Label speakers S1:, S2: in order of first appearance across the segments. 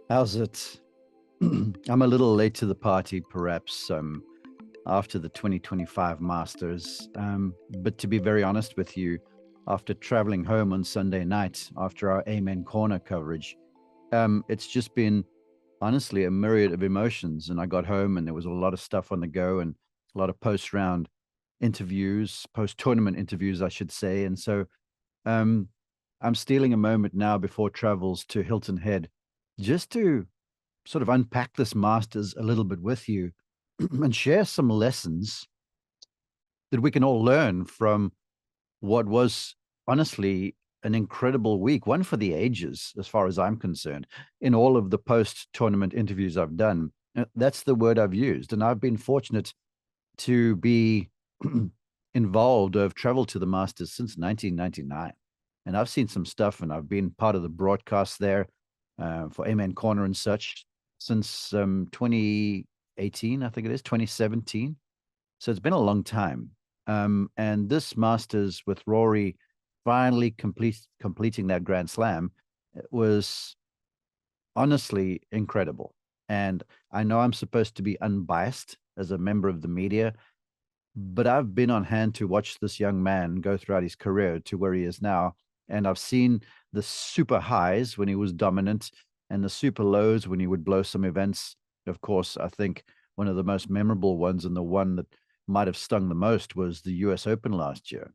S1: How's it? I'm a little late to the party, perhaps, after the 2025 Masters. But to be very honest with you, after traveling home on Sunday night after our Amen Corner coverage, it's just been honestly a myriad of emotions. And I got home and there was a lot of stuff on the go and a lot of post round interviews, post tournament interviews, I should say. And so um, I'm stealing a moment now before travels to Hilton Head just to sort of unpack this Masters a little bit with you and share some lessons that we can all learn from what was honestly an incredible week, one for the ages, as far as I'm concerned. In all of the post tournament interviews I've done, that's the word I've used. And I've been fortunate to be involved. I've traveled to the Masters since 1999. And I've seen some stuff, and I've been part of the broadcast there for Amen Corner and such since 2018, I think it is, 2017. So it's been a long time. And this Masters with Rory finally completing that Grand Slam was honestly incredible. And I know I'm supposed to be unbiased as a member of the media, but I've been on hand to watch this young man go throughout his career to where he is now. And I've seen the super highs when he was dominant and the super lows when he would blow some events. Of course, I think one of the most memorable ones and the one that might have stung the most was the US Open last year.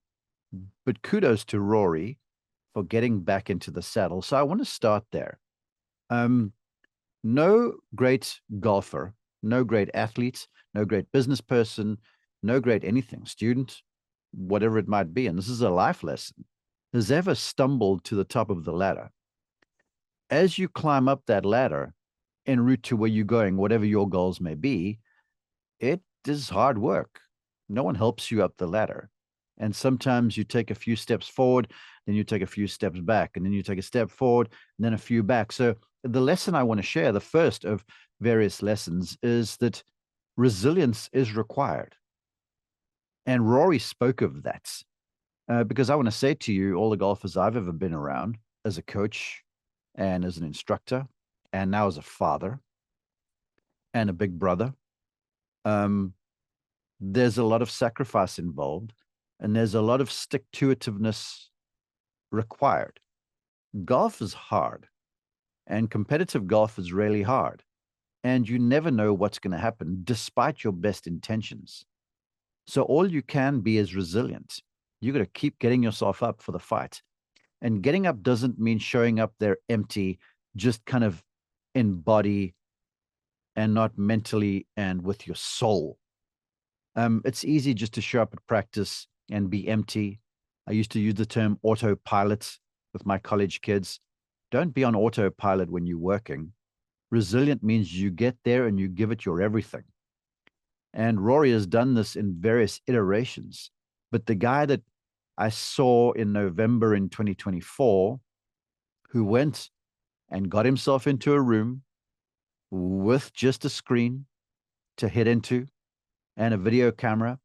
S1: But kudos to Rory for getting back into the saddle. So I want to start there. Um, no great golfer, no great athlete, no great business person, no great anything, student, whatever it might be, and this is a life lesson, has ever stumbled to the top of the ladder. As you climb up that ladder en route to where you're going, whatever your goals may be, it is hard work. No one helps you up the ladder. And sometimes you take a few steps forward, then you take a few steps back, and then you take a step forward, and then a few back. So the lesson I want to share, the first of various lessons, is that resilience is required. And Rory spoke of that because I want to say to you, all the golfers I've ever been around as a coach and as an instructor, and now as a father and a big brother, um, there's a lot of sacrifice involved and there's a lot of stick to itiveness required. Golf is hard and competitive golf is really hard. And you never know what's going to happen despite your best intentions. So all you can be is resilient. You got to keep getting yourself up for the fight. And getting up doesn't mean showing up there empty, just kind of in body and not mentally and with your soul. It's easy just to show up at practice and be empty. I used to use the term autopilot with my college kids. Don't be on autopilot when you're working. Resilient means you get there and you give it your everything. And Rory has done this in various iterations. But the guy that I saw in November in 2024, who went and got himself into a room with just a screen to hit into and a video camera,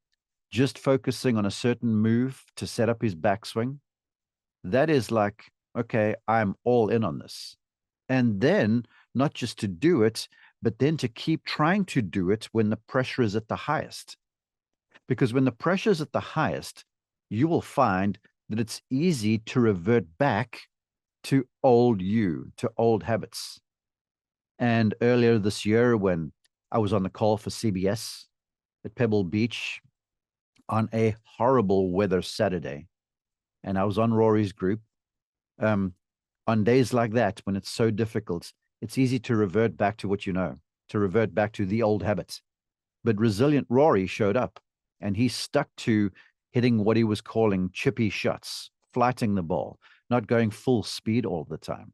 S1: just focusing on a certain move to set up his backswing, that is like, okay, I'm all in on this. And then not just to do it, but then to keep trying to do it when the pressure is at the highest. Because when the pressure is at the highest, you will find that it's easy to revert back to old you, to old habits. And earlier this year, when I was on the call for CBS at Pebble Beach on a horrible weather Saturday, and I was on Rory's group, um, on days like that, when it's so difficult, it's easy to revert back to what you know, to revert back to the old habits. But resilient Rory showed up and he stuck to hitting what he was calling chippy shots, flighting the ball, not going full speed all the time,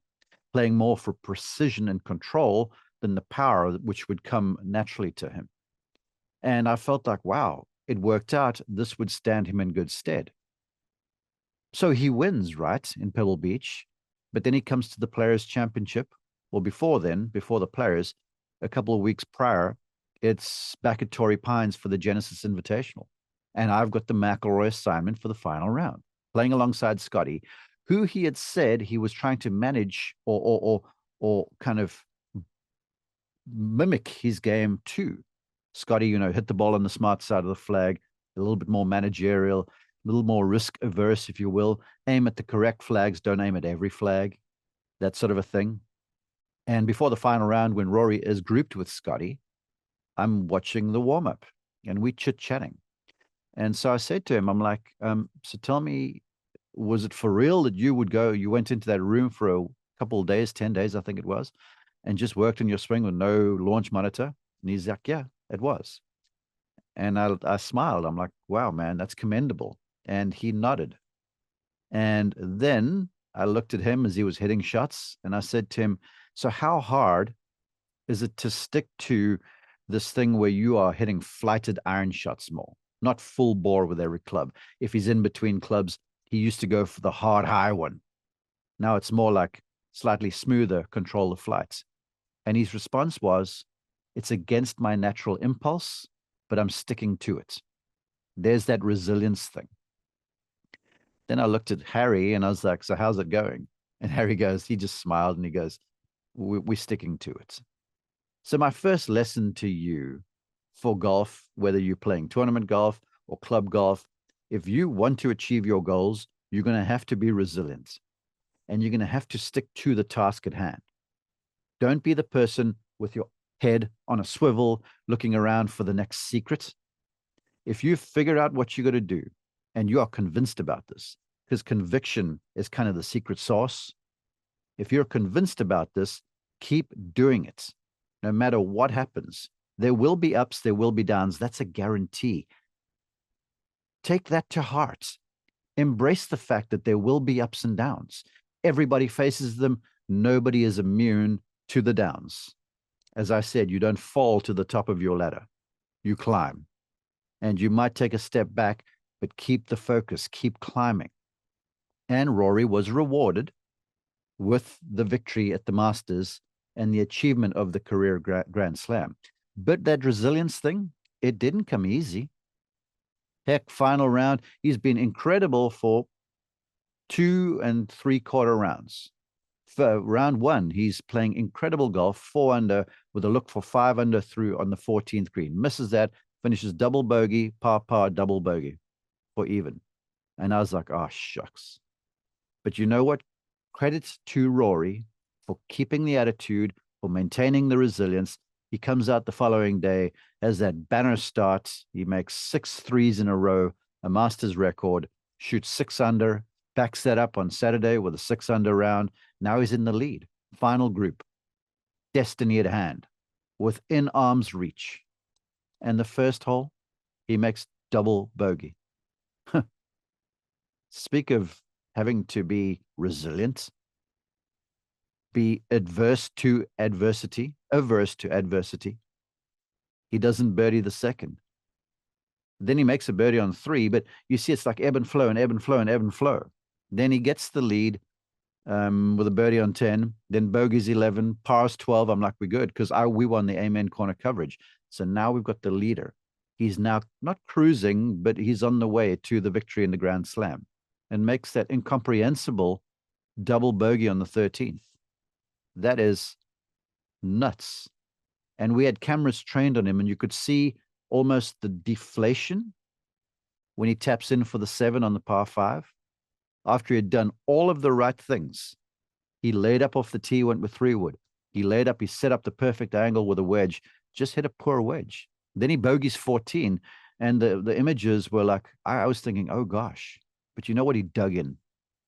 S1: playing more for precision and control than the power which would come naturally to him. And I felt like, wow, it worked out. This would stand him in good stead. So he wins, right, in Pebble Beach. But then he comes to the Players' Championship. Well, before then, before the Players, a couple of weeks prior, it's back at Torrey Pines for the Genesis Invitational. And I've got the McIlroy assignment for the final round, playing alongside Scottie, who he had said he was trying to manage or kind of mimic his game too. Scottie, hit the ball on the smart side of the flag, a little bit more managerial, a little more risk averse, if you will. Aim at the correct flags, don't aim at every flag, that sort of a thing. And before the final round, when Rory is grouped with Scottie, I'm watching the warm up and we chit chatting. And so I said to him, I'm like, so tell me, was it for real that you went into that room for a couple of days, 10 days, I think it was, and just worked on your swing with no launch monitor? And he's like, yeah, it was. And I smiled. I'm like, wow, man, that's commendable. And he nodded. And then I looked at him as he was hitting shots and I said to him, so how hard is it to stick to this thing where you are hitting flighted iron shots more, not full bore with every club? If he's in between clubs, he used to go for the hard high one. Now it's more like slightly smoother control of flights. And his response was, it's against my natural impulse, but I'm sticking to it. There's that resilience thing. Then I looked at Harry and I was like, so how's it going? And Harry goes, he just smiled and he goes, we're sticking to it. So my first lesson to you for golf, whether you're playing tournament golf or club golf, if you want to achieve your goals, you're going to have to be resilient and you're going to have to stick to the task at hand. Don't be the person with your head on a swivel looking around for the next secret. If you figure out what you got to do and you are convinced about this, because conviction is kind of the secret sauce. If you're convinced about this, keep doing it. No matter what happens, there will be ups, there will be downs. That's a guarantee. Take that to heart. Embrace the fact that there will be ups and downs. Everybody faces them. Nobody is immune to the downs. As I said, you don't fall to the top of your ladder. You climb. And you might take a step back, but keep the focus, keep climbing. And Rory was rewarded with the victory at the Masters and the achievement of the career Grand Slam. But that resilience thing, it didn't come easy. Heck, final round, he's been incredible for 2 3/4 rounds. For round one, he's playing incredible golf, 4 under, with a look for 5 under through on the 14th green. Misses that, finishes double bogey, par, double bogey for even. And I was like, oh, shucks. But you know what? Credit to Rory for keeping the attitude, for maintaining the resilience. He comes out the following day, has that banner start. He makes 6 threes in a row, a Masters record, shoots 6 under, backs that up on Saturday with a 6 under round. Now he's in the lead. Final group. Destiny at hand. Within arm's reach. And the first hole, he makes double bogey. Speak of having to be resilient, be averse to adversity. He doesn't birdie the second. Then he makes a birdie on 3, but you see it's like ebb and flow and ebb and flow and ebb and flow. Then he gets the lead with a birdie on 10, then bogeys 11, pars 12. I'm like, we're good because we won the Amen corner coverage. So now we've got the leader. He's now not cruising, but he's on the way to the victory in the Grand Slam and makes that incomprehensible double bogey on the 13th. That is nuts. And we had cameras trained on him, and you could see almost the deflation when he taps in for the 7 on the par 5. After he had done all of the right things, he laid up off the tee, went with 3-wood. He set up the perfect angle with a wedge, just hit a poor wedge. Then he bogeys 14, and the images were like, I was thinking, oh gosh. But you know what? He dug in.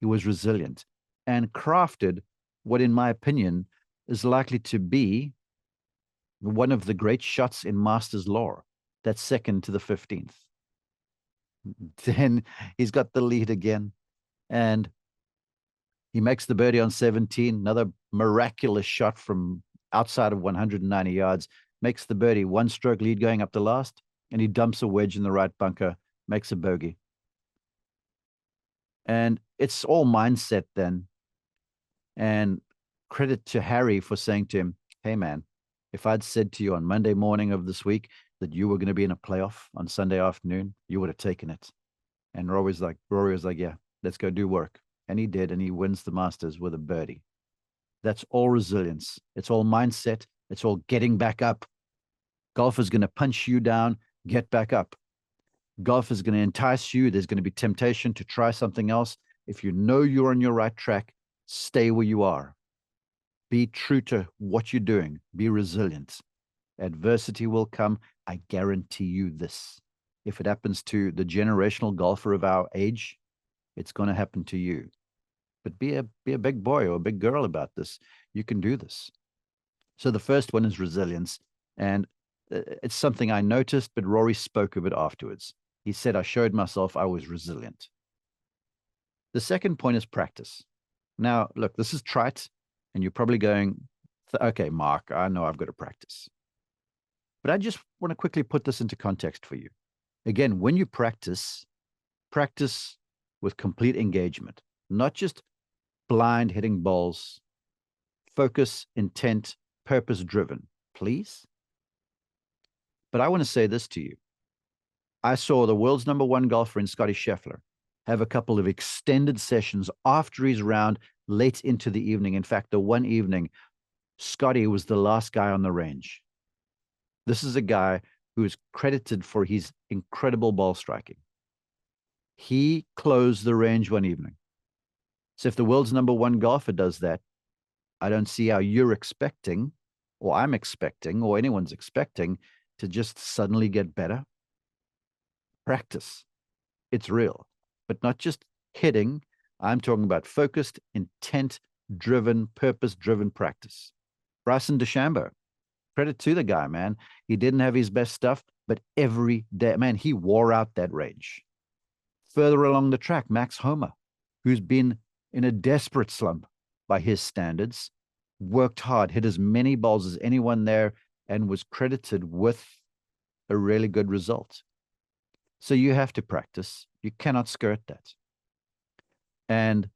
S1: He was resilient and crafted what, in my opinion, is likely to be one of the great shots in Masters lore, that second to the 15th. Then he's got the lead again, and he makes the birdie on 17, another miraculous shot from outside of 190 yards, makes the birdie, 1-stroke lead going up the last, and he dumps a wedge in the right bunker, makes a bogey. And it's all mindset then. And credit to Harry for saying to him, hey, man, if I'd said to you on Monday morning of this week that you were going to be in a playoff on Sunday afternoon, you would have taken it. And Rory was like, yeah, let's go do work. And he did, and he wins the Masters with a birdie. That's all resilience. It's all mindset. It's all getting back up. Golf is going to punch you down, get back up. Golf is going to entice you. There's going to be temptation to try something else. If you know you're on your right track, stay where you are. Be true to what you're doing. Be resilient. Adversity will come. I guarantee you this. If it happens to the generational golfer of our age, it's going to happen to you. But be a big boy or a big girl about this. You can do this. So the first one is resilience. And it's something I noticed, but Rory spoke of it afterwards. He said, I showed myself I was resilient. The second point is practice. Now, look, this is trite, and you're probably going, okay, Mark, I know I've got to practice. But I just want to quickly put this into context for you. Again, when you practice with complete engagement, not just blind hitting balls, focus, intent, purpose-driven, please. But I want to say this to you. I saw the world's #1 golfer in Scottie Scheffler have a couple of extended sessions after his round late into the evening. In fact, the one evening, Scottie was the last guy on the range. This is a guy who is credited for his incredible ball striking. He closed the range one evening. So if the world's #1 golfer does that, I don't see how you're expecting, or I'm expecting, or anyone's expecting to just suddenly get better. Practice. It's real, but not just hitting. I'm talking about focused, intent-driven, purpose-driven practice. Bryson DeChambeau, credit to the guy, man. He didn't have his best stuff, but every day, man, he wore out that range. Further along the track, Max Homa, who's been in a desperate slump by his standards, worked hard, hit as many balls as anyone there, and was credited with a really good result. So you have to practice. You cannot skirt that. And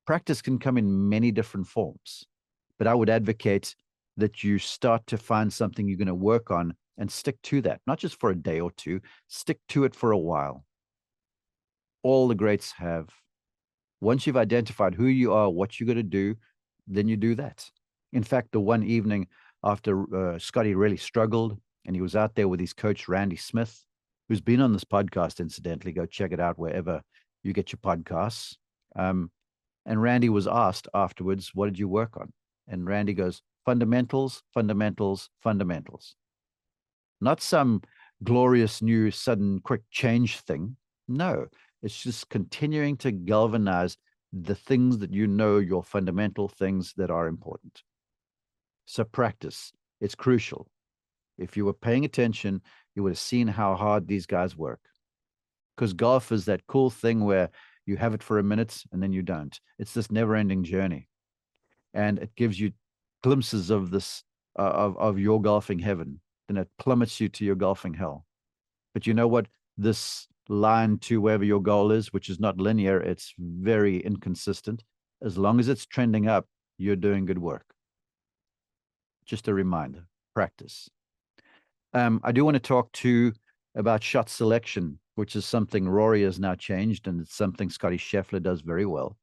S1: practice can come in many different forms. But I would advocate that you start to find something you're going to work on and stick to that, not just for a day or two, stick to it for a while. All the greats have. Once you've identified who you are, what you're going to do, then you do that. In fact, the one evening after Scottie really struggled and he was out there with his coach, Randy Smith, who's been on this podcast, incidentally, go check it out wherever you get your podcasts. And Randy was asked afterwards, what did you work on? And Randy goes, fundamentals, fundamentals, fundamentals. Not some glorious new sudden quick change thing. No, it's just continuing to galvanize the things that you know, your fundamental things that are important. So practice, it's crucial. If you were paying attention, you would have seen how hard these guys work. Because golf is that cool thing where you have it for a minute and then you don't. It's this never-ending journey. And it gives you glimpses of this, of your golfing heaven. Then it plummets you to your golfing hell. But you know what? This line to wherever your goal is, which is not linear, it's very inconsistent. As long as it's trending up, you're doing good work. Just a reminder, practice. I do want to talk too about shot selection, which is something Rory has now changed, and it's something Scottie Scheffler does very well.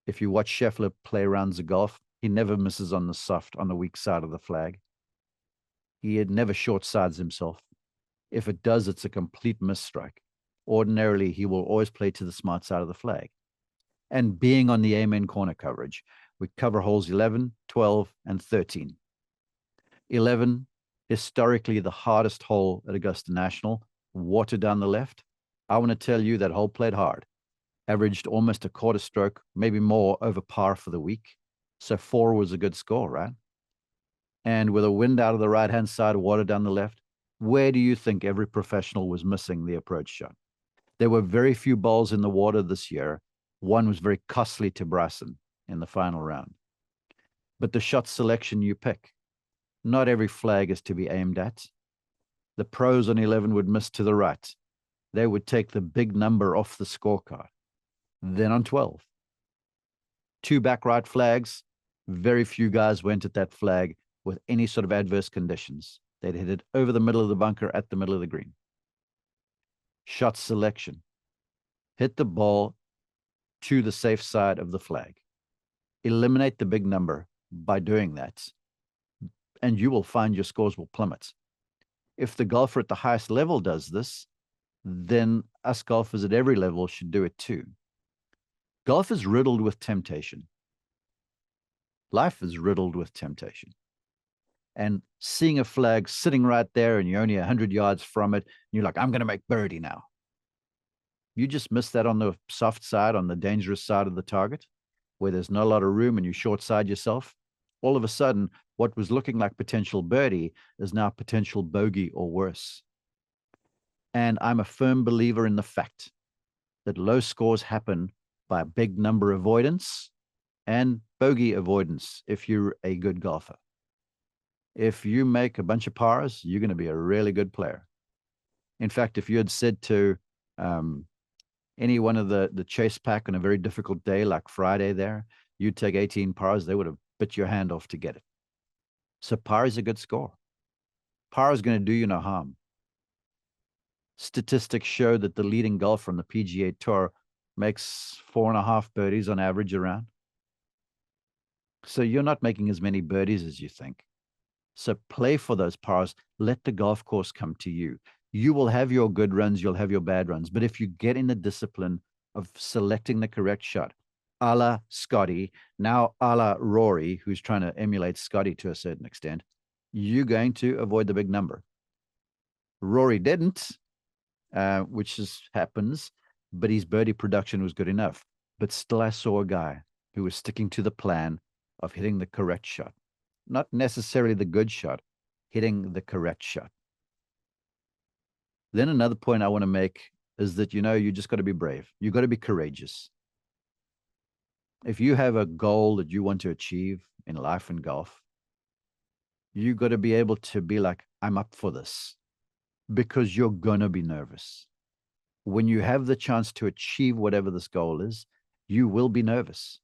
S1: If you watch Scheffler play rounds of golf, he never misses on the soft, on the weak side of the flag. He never short sides himself. If it does, it's a complete misstrike. Ordinarily, he will always play to the smart side of the flag. And being on the amen corner coverage, we cover holes 11, 12, and 13. 11, historically the hardest hole at Augusta National, water down the left. I want to tell you that hole played hard. Averaged almost a quarter stroke, maybe more, over par for the week. So 4 was a good score, right? And with a wind out of the right-hand side, water down the left, where do you think every professional was missing the approach shot? There were very few balls in the water this year. One was very costly to Bryson in the final round. But the shot selection you pick, not every flag is to be aimed at. The pros on 11 would miss to the right. They would take the big number off the scorecard. Then on 12, 2 back right flags, very few guys went at that flag with any sort of adverse conditions. They'd hit it over the middle of the bunker at the middle of the green. Shot selection. Hit the ball to the safe side of the flag. Eliminate the big number by doing that. and you will find your scores will plummet. If the golfer at the highest level does this, then us golfers at every level should do it too. Golf is riddled with temptation. Life is riddled with temptation. And seeing a flag sitting right there and you're only 100 yards from it, and you're like, I'm going to make birdie now. You just missed that on the soft side, on the dangerous side of the target, where there's not a lot of room and you short side yourself. All of a sudden, what was looking like potential birdie is now potential bogey or worse. And I'm a firm believer in the fact that low scores happen by a big number avoidance and bogey avoidance if you're a good golfer. If you make a bunch of pars, you're going to be a really good player. In fact, if you had said to any one of the chase pack on a very difficult day like Friday there, you'd take 18 pars, they would have bit your hand off to get it. So par is a good score. Par is going to do you no harm. Statistics show that the leading golfer on the PGA Tour makes 4.5 birdies on average around. So you're not making as many birdies as you think. So play for those pars. Let the golf course come to you. You will have your good runs, you'll have your bad runs. But if you get in the discipline of selecting the correct shot, a la Scottie, now a la Rory, who's trying to emulate Scottie to a certain extent, you're going to avoid the big number. Rory didn't, which happens, but his birdie production was good enough. But still, I saw a guy who was sticking to the plan of hitting the correct shot. Not necessarily the good shot, hitting the correct shot. Then another point I want to make is that, you just got to be brave. You got to be courageous. If you have a goal that you want to achieve in life and golf, you got to be able to be like, I'm up for this, because you're going to be nervous. When you have the chance to achieve whatever this goal is, you will be nervous.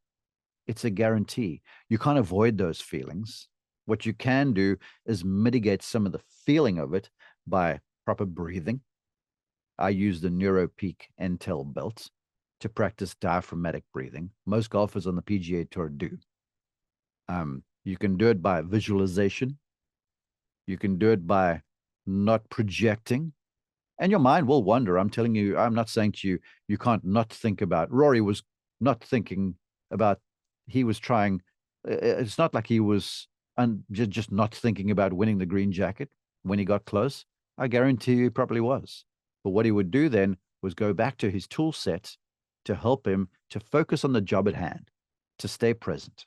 S1: It's a guarantee. You can't avoid those feelings. What you can do is mitigate some of the feeling of it by proper breathing. I use the NeuroPeak Intel belt to practice diaphragmatic breathing. Most golfers on the PGA Tour do. You can do it by visualization. You can do it by not projecting. And your mind will wander. I'm telling you, I'm not saying to you, you can't not think about. Rory was not thinking about, he was trying. It's not like he was just not thinking about winning the green jacket when he got close. I guarantee you he probably was. But what he would do then was go back to his tool set to help him to focus on the job at hand, to stay present.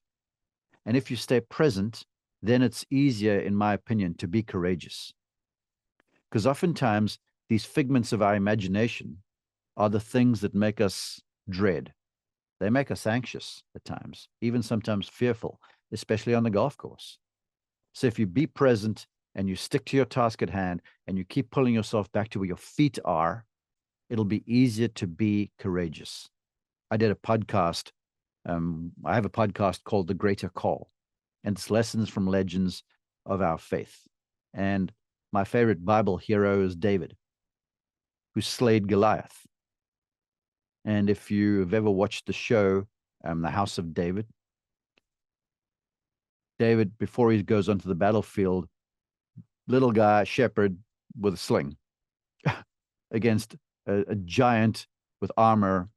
S1: And if you stay present, then it's easier, in my opinion, to be courageous. Because oftentimes these figments of our imagination are the things that make us dread. They make us anxious at times, even sometimes fearful, especially on the golf course. So if you be present and you stick to your task at hand and you keep pulling yourself back to where your feet are, it'll be easier to be courageous. I did a podcast. I have a podcast called The Greater Call, and it's lessons from legends of our faith. And my favorite Bible hero is David, who slayed Goliath. And if you've ever watched the show, The House of David, David, before he goes onto the battlefield, little guy, shepherd with a sling against a giant with armor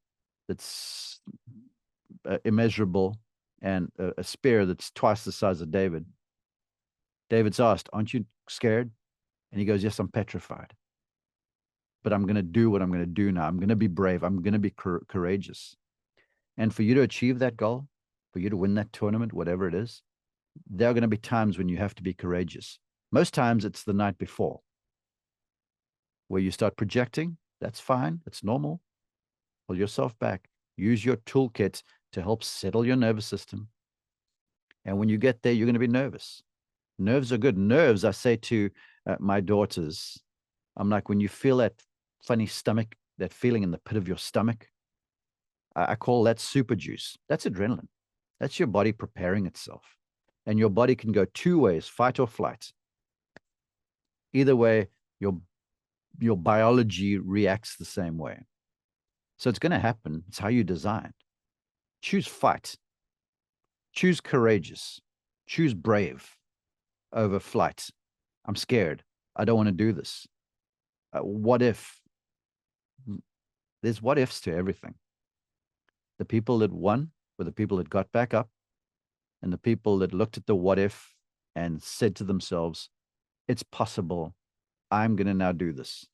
S1: that's immeasurable and a spear that's twice the size of David. David's asked, aren't you scared? And he goes, yes, I'm petrified. But I'm going to do what I'm going to do now. I'm going to be brave. I'm going to be courageous. And for you to achieve that goal, for you to win that tournament, whatever it is, there are going to be times when you have to be courageous. Most times it's the night before where you start projecting. That's fine. That's normal. Pull yourself back. Use your toolkit to help settle your nervous system. And when you get there, you're going to be nervous. Nerves are good. Nerves, I say to my daughters, I'm like, when you feel that funny stomach, that feeling in the pit of your stomach, I call that super juice. That's adrenaline. That's your body preparing itself. And your body can go two ways, fight or flight. Either way, your biology reacts the same way. So it's going to happen. It's how you designed. Choose fight. Choose courageous. Choose brave. over flight. I'm scared. I don't want to do this. What if? There's what ifs to everything. The people that won were the people that got back up, and the people that looked at the what if and said to themselves, it's possible. I'm going to now do this.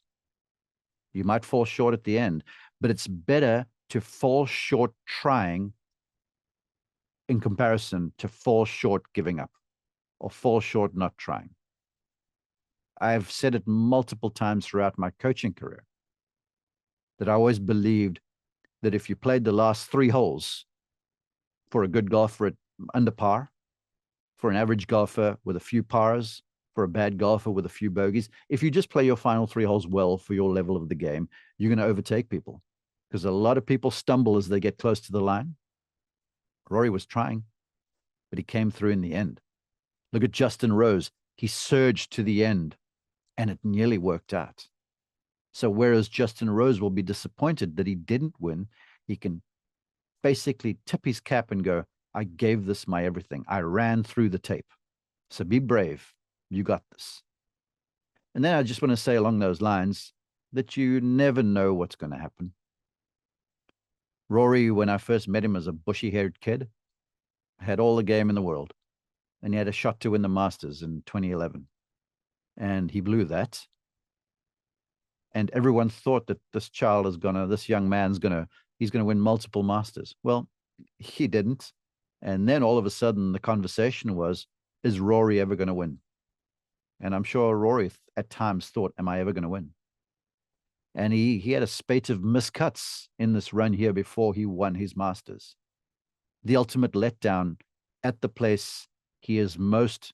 S1: You might fall short at the end, but it's better to fall short trying in comparison to fall short giving up or fall short not trying. I've said it multiple times throughout my coaching career that I always believed that if you played the last 3 holes for a good golfer at under par, for an average golfer with a few pars, for a bad golfer with a few bogeys, if you just play your final 3 holes well for your level of the game, you're going to overtake people, because a lot of people stumble as they get close to the line. Rory was trying, but he came through in the end. Look at Justin Rose. He surged to the end, and it nearly worked out. So whereas Justin Rose will be disappointed that he didn't win, he can basically tip his cap and go, I gave this my everything. I ran through the tape. So be brave. You got this. And then I just want to say along those lines that you never know what's going to happen. Rory, when I first met him as a bushy-haired kid, had all the game in the world. And he had a shot to win the Masters in 2011. And he blew that. And everyone thought that this young man's he's going to win multiple Masters. Well, he didn't. And then all of a sudden the conversation was, is Rory ever going to win? And I'm sure Rory at times thought, am I ever going to win? And he had a spate of miscuts in this run here before he won his Masters. The ultimate letdown at the place he is most,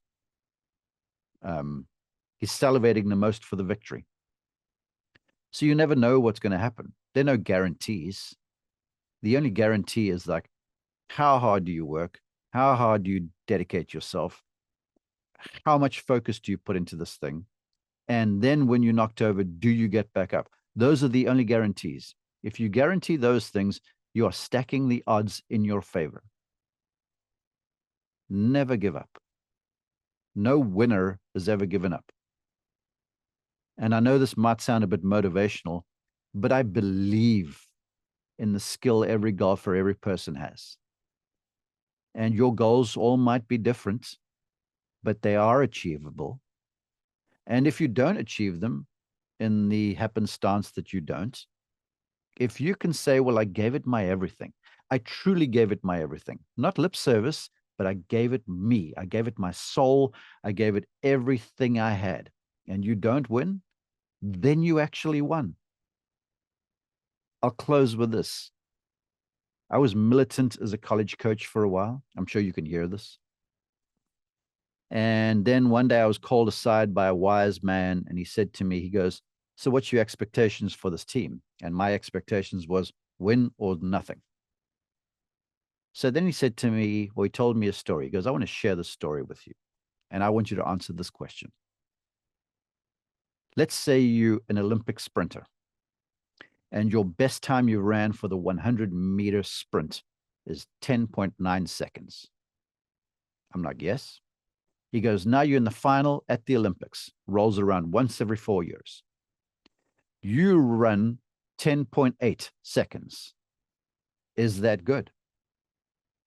S1: he's salivating the most for the victory. So you never know what's going to happen. There are no guarantees. The only guarantee is like, how hard do you work? How hard do you dedicate yourself? How much focus do you put into this thing? And then when you're knocked over, do you get back up? Those are the only guarantees. If you guarantee those things, you are stacking the odds in your favor. Never give up. No winner has ever given up. And I know this might sound a bit motivational, but I believe in the skill every golfer, every person has. And your goals all might be different, but they are achievable. And if you don't achieve them, in the happenstance that you don't, if you can say, well, I gave it my everything. I truly gave it my everything. Not lip service, but I gave it me. I gave it my soul. I gave it everything I had. And you don't win, then you actually won. I'll close with this. I was militant as a college coach for a while. I'm sure you can hear this. And then one day I was called aside by a wise man, and he said to me, he goes, so what's your expectations for this team? And my expectations was win or nothing. So then he said to me, well, he told me a story. He goes, I want to share this story with you, and I want you to answer this question. Let's say you're an Olympic sprinter, and your best time you ran for the 100-meter sprint is 10.9 seconds. I'm like, yes. He goes, now you're in the final at the Olympics, rolls around once every 4 years. You run 10.8 seconds. Is that good?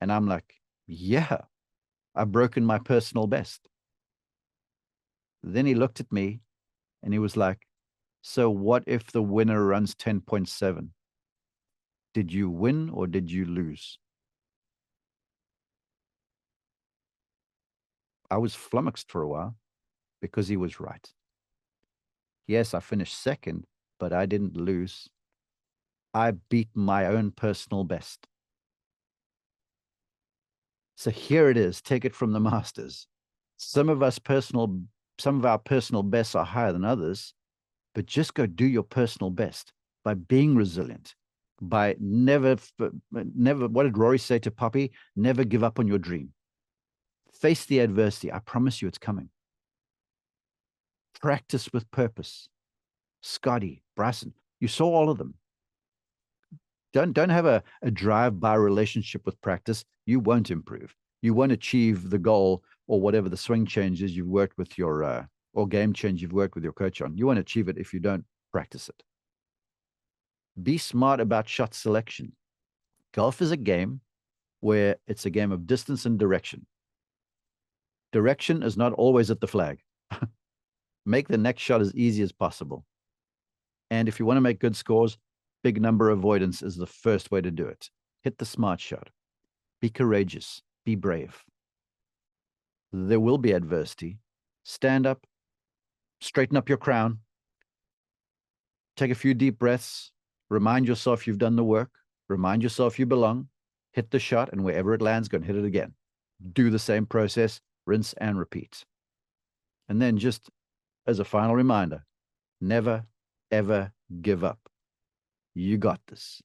S1: And I'm like, yeah, I've broken my personal best. Then he looked at me and he was like, so what if the winner runs 10.7? Did you win or did you lose? I was flummoxed for a while because he was right. Yes, I finished second, but I didn't lose. I beat my own personal best. So here it is. Take it from the Masters. Some of our personal bests are higher than others, but just go do your personal best by being resilient, by never, what did Rory say to Poppy? Never give up on your dream. Face the adversity. I promise you it's coming. Practice with purpose. Scottie, Bryson, you saw all of them. Don't have a drive-by relationship with practice. You won't improve. You won't achieve the goal or whatever the swing change is you've worked with your, or game change you've worked with your coach on. You won't achieve it if you don't practice it. Be smart about shot selection. Golf is a game where it's a game of distance and direction. Direction is not always at the flag. Make the next shot as easy as possible. And if you want to make good scores, big number avoidance is the first way to do it. Hit the smart shot. Be courageous. Be brave. There will be adversity. Stand up. Straighten up your crown. Take a few deep breaths. Remind yourself you've done the work. Remind yourself you belong. Hit the shot, and wherever it lands, go and hit it again. Do the same process. Rinse and repeat. And then just as a final reminder, never, ever give up. You got this.